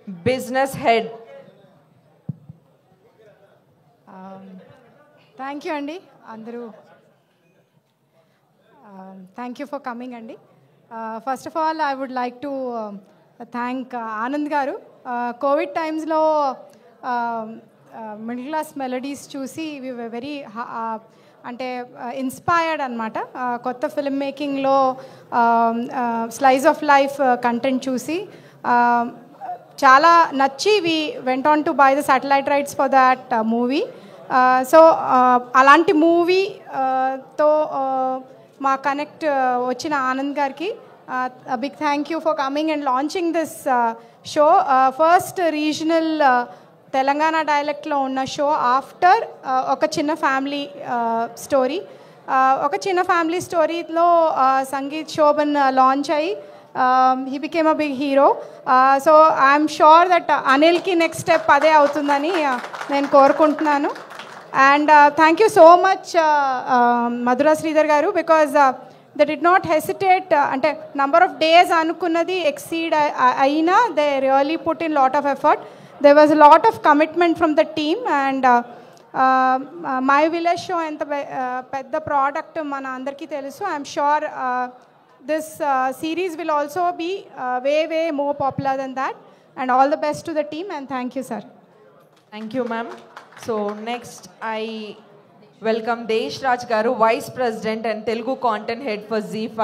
business head. Thank you, Andy. Andru. Thank you for coming, Andy. First of all, I would like to thank Anand Garu. COVID times lo middle class melodies choosy, we were very inspired anamata. Kotta film making lo slice of life content choosy. Chala nachi, we went on to buy the satellite rights for that movie. So alanti movie to ma connect vachina Anand garki a big thank you for coming and launching this show. First regional Telangana dialect lo unna show after oka chinna family story. Oka chinna family story lo Sangeet Shobhan launch ayi he became a big hero. So I am sure that Anil ki next step ade avutundani nenu korukuntunnanu. And thank you so much Madhura Sridhar garu, because they did not hesitate ante number of days anukunnadi exceed aina. They really put in lot of effort. There was a lot of commitment from the team, and My Village show enta pedda product mana andarki telusu. I am sure this series will also be way more popular than that. And all the best to the team, and thank you, sir. Thank you, ma'am. So next, I welcome Desh Raj Garu, Vice President and Telugu Content Head for ZEE5.